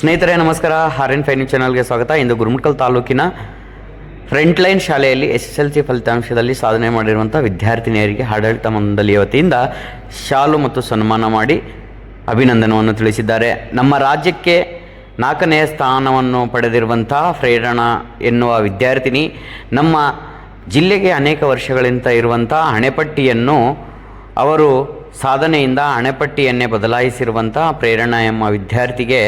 ಸ್ನೇಹಿತರೆ ನಮಸ್ಕಾರ, RN5 news ಚಾನಲ್ಗೆ ಸ್ವಾಗತ. ಇಂದು ಗುರುಮಠಕಲ್ ತಾಲೂಕಿನ ಫ್ರಂಟ್ಲೈನ್ ಶಾಲೆಯಲ್ಲಿ SSLC ಫಲಿತಾಂಶದಲ್ಲಿ ಸಾಧನೆ ಮಾಡಿರುವಂಥ ವಿದ್ಯಾರ್ಥಿನಿಯರಿಗೆ ಆಡಳಿತ ಮಂಡಳಿಯ ವತಿಯಿಂದ ಶಾಲು ಮತ್ತು ಸನ್ಮಾನ ಮಾಡಿ ಅಭಿನಂದನವನ್ನು ತಿಳಿಸಿದ್ದಾರೆ. ನಮ್ಮ ರಾಜ್ಯಕ್ಕೆ 4ನೇ ಸ್ಥಾನವನ್ನು ಪಡೆದಿರುವಂಥ ಪ್ರೇರಣಾ ಎನ್ನುವ ವಿದ್ಯಾರ್ಥಿನಿ ನಮ್ಮ ಜಿಲ್ಲೆಗೆ ಅನೇಕ ವರ್ಷಗಳಿಂದ ಇರುವಂಥ ಹಣೆಪಟ್ಟಿಯನ್ನು ಅವರು ಸಾಧನೆಯಿಂದ ಹಣೆಪಟ್ಟಿಯನ್ನೇ ಬದಲಾಯಿಸಿರುವಂಥ ಪ್ರೇರಣಾ ಎಂಬ ವಿದ್ಯಾರ್ಥಿಗೆ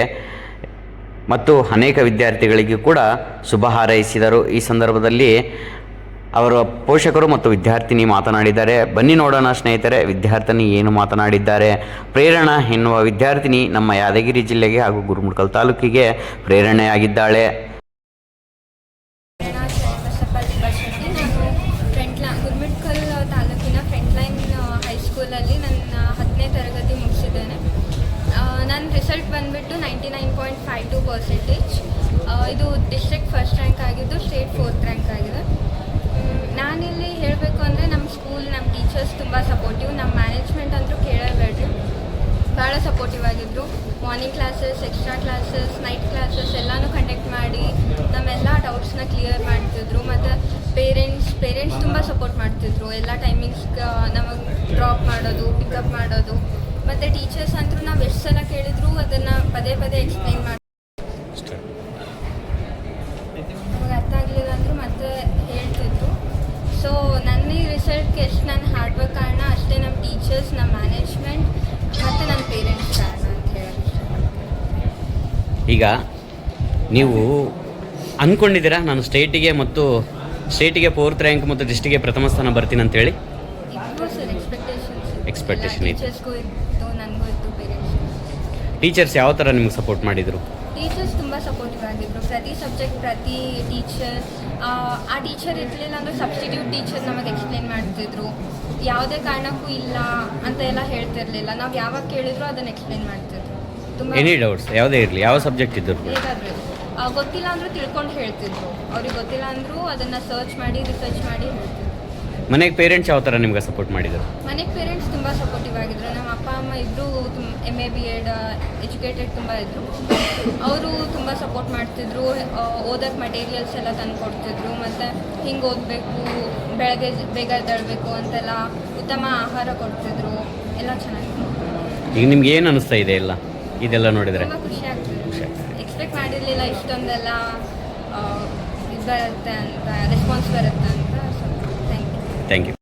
ಮತ್ತು ಅನೇಕ ವಿದ್ಯಾರ್ಥಿಗಳಿಗೆ ಕೂಡ ಶುಭ ಹಾರೈಸಿದರು. ಈ ಸಂದರ್ಭದಲ್ಲಿ ಅವರ ಪೋಷಕರು ಮತ್ತು ವಿದ್ಯಾರ್ಥಿನಿ ಮಾತನಾಡಿದ್ದಾರೆ. ಬನ್ನಿ ನೋಡೋಣ ಸ್ನೇಹಿತರೆ, ವಿದ್ಯಾರ್ಥಿನಿ ಏನು ಮಾತನಾಡಿದ್ದಾರೆ. ಪ್ರೇರಣಾ ಎನ್ನುವ ವಿದ್ಯಾರ್ಥಿನಿ ನಮ್ಮ ಯಾದಗಿರಿ ಜಿಲ್ಲೆಗೆ ಹಾಗೂ ಗುರುಮಠಕಲ್ ತಾಲೂಕಿಗೆ ಪ್ರೇರಣೆಯಾಗಿದ್ದಾಳೆ. ಗುರುಮಠಕಲ್ ತಾಲೂಕಿನ ಫ್ರಂಟ್ಲೈನ್ ಹೈಸ್ಕೂಲಲ್ಲಿ ನನ್ನ 10ನೇ ತರಗತಿ ಮುಗಿಸಿದ್ದೇನೆ. ನನ್ನ ರಿಸಲ್ಟ್ ಬಂದುಬಿಟ್ಟು 99.52%. ಇದು ಡಿಸ್ಟ್ರಿಕ್ಟ್ ಫಸ್ಟ್ ರ್ಯಾಂಕ್ ಆಗಿದ್ದು ಸ್ಟೇಟ್ 4th ರ್ಯಾಂಕ್ ಆಗಿದೆ. ನಾನಿಲ್ಲಿ ಹೇಳಬೇಕು ಅಂದರೆ ನಮ್ಮ ಸ್ಕೂಲ್, ನಮ್ಮ ಟೀಚರ್ಸ್ ತುಂಬ ಸಪೋರ್ಟಿವ್. ನಮ್ಮ ಮ್ಯಾನೇಜ್ಮೆಂಟ್ ಅಂತೂ ಕೇಳಬೇಡ್ರಿ, ಭಾಳ ಸಪೋರ್ಟಿವ್ ಆಗಿದ್ದರು. Morning classes, extra classes, night classes ಎಲ್ಲನೂ ಕಂಡಕ್ಟ್ ಮಾಡಿ ನಮ್ಮೆಲ್ಲ ಡೌಟ್ಸ್ನ ಕ್ಲಿಯರ್ ಮಾಡ್ತಿದ್ರು. ಮತ್ತು ಪೇರೆಂಟ್ಸ್ ತುಂಬ ಸಪೋರ್ಟ್ ಮಾಡ್ತಿದ್ರು. ಎಲ್ಲ ಟೈಮಿಂಗ್ಸ್ಗೆ ನಮಗೆ ಡ್ರಾಪ್ ಮಾಡೋದು, ಪಿಕಪ್ ಮಾಡೋದು. ಮತ್ತು ಟೀಚರ್ಸ್ ಅಂತೂ ನಾವು ಎಷ್ಟು ಸಲ ಕೇಳಿದ್ರು ಅದನ್ನು ಪದೇ ಪದೇ ಎಕ್ಸ್ಪ್ಲೈನ್ ಮಾಡಿ ನಮಗೆ ಅರ್ಥ ಆಗಲಿಲ್ಲ ಅಂದರೂ ಮತ್ತೆ ಹೇಳ್ತಿದ್ರು. ಸೊ ನನ್ನ ಈ ರಿಸಲ್ಟ್ಗೆ ಎಷ್ಟು ನನ್ನ ಹಾರ್ಡ್ ವರ್ಕ್ ಕಾರಣ, ಅಷ್ಟೇ ನಮ್ಮ ಟೀಚರ್ಸ್, ನಮ್ಮ ಮ್ಯಾನೇಜ್ಮೆಂಟ್ ಮತ್ತು ನನ್ನ ಪೇರೆಂಟ್ಸ್ ಕಾರಣ ಅಂತ ಹೇಳಿ. ಈಗ ನೀವು ಅಂದ್ಕೊಂಡಿದ್ದೀರಾ ನಾನು ಸ್ಟೇಟಿಗೆ 4th ರ್ಯಾಂಕ್ ಮತ್ತು ಡಿಸ್ಟ್ರಿಕ್ಗೆ ಪ್ರಥಮ ಸ್ಥಾನ ಬರ್ತೀನಿ ಅಂತೇಳಿ? ಇತ್ತು ಸರ್, ಎಕ್ಸ್ಪೆಕ್ಟೇಷನ್ ಇತ್ತು. ಟೀಚರ್ಸ್ಗೂ ಇತ್ತು, ನನಗೂ ಇತ್ತು, ಪೇರೆಂಟ್ಸ್. ಟೀಚರ್ಸ್ ಯಾವ ಥರ ನಿಮ್ಗೆ ಸಪೋರ್ಟ್ ಮಾಡಿದರು? ಟೀಚರ್ಸ್ ತುಂಬ ಸಪೋರ್ಟಿವ್ ಆಗಿದ್ದರು. ಪ್ರತಿ ಸಬ್ಜೆಕ್ಟ್, ಪ್ರತಿ ಟೀಚರ್, ಆ ಟೀಚರ್ ಇರಲಿಲ್ಲ ಅಂದರೆ ಸಬ್ಸ್ಟಿಟ್ಯೂಟ್ ಟೀಚರ್ ನಮಗೆ ಎಕ್ಸ್ಪ್ಲೇನ್ ಮಾಡ್ತಿದ್ರು. ಯಾವುದೇ ಕಾರಣಕ್ಕೂ ಇಲ್ಲ ಅಂತ ಎಲ್ಲ ಹೇಳ್ತಿರ್ಲಿಲ್ಲ. ನಾವು ಯಾವಾಗ ಕೇಳಿದ್ರು ಅದನ್ನು ಎಕ್ಸ್ಪ್ಲೇನ್ ಮಾಡ್ತಿದ್ರು. ತುಂಬ ಎನಿ ಡೌಟ್ಸ್ ಯಾವುದೇ ಇರಲಿ, ಯಾವ ಸಬ್ಜೆಕ್ಟ್ ಇದ್ದರು ಹೇಗಾದರೂ ಗೊತ್ತಿಲ್ಲ ಅಂದರೂ ತಿಳ್ಕೊಂಡು ಹೇಳ್ತಿದ್ರು. ಅವ್ರಿಗೆ ಗೊತ್ತಿಲ್ಲ ಅಂದರೂ ಅದನ್ನು ರಿಸರ್ಚ್ ಮಾಡಿ ಹೇಳ್ತಿದ್ರು. ಮನೆಗೆ ಪೇರೆಂಟ್ಸ್ ಯಾವ ಥರ ನಿಮ್ಗೆ ಸಪೋರ್ಟ್ ಮಾಡಿದರು? ಮನೆಗೆ ಪೇರೆಂಟ್ಸ್ ತುಂಬ ಸಪೋರ್ಟಿವ್ ಆಗಿದ್ದರು. ನಮ್ಮ ಅಪ್ಪ ಅಮ್ಮ ಇಬ್ಬರು MA BEd ಎಜುಕೇಟೆಡ್ ತುಂಬ ಇದ್ದರು. ಅವರು ತುಂಬ ಸಪೋರ್ಟ್ ಮಾಡ್ತಿದ್ರು. ಓದೋಕ್ಕೆ ಮಟೀರಿಯಲ್ಸ್ ಎಲ್ಲ ತಂದು ಕೊಡ್ತಿದ್ರು. ಮತ್ತು ಹಿಂಗೆ ಓದಬೇಕು, ಬೆಳಗ್ಗೆ ಬೇಗ ಎದ್ದೇಳಬೇಕು ಅಂತೆಲ್ಲ ಉತ್ತಮ ಆಹಾರ ಕೊಡ್ತಿದ್ರು. ಎಲ್ಲ ಚೆನ್ನಾಗಿತ್ತು. ಈಗ ನಿಮ್ಗೆ ಏನು ಅನಿಸ್ತಾ ಇದೆ ಇದೆಲ್ಲ ನೋಡಿದರೆ? ತುಂಬ ಖುಷಿ ಆಗ್ತಿದೆ. ಎಕ್ಸ್ಪೆಕ್ಟ್ ಮಾಡಿರಲಿಲ್ಲ ಇಷ್ಟೊಂದೆಲ್ಲ ಇದು ಬರುತ್ತೆ ಅಂತ, ರೆಸ್ಪಾನ್ಸ್ ಬರುತ್ತೆ ಅಂತ. So thank you.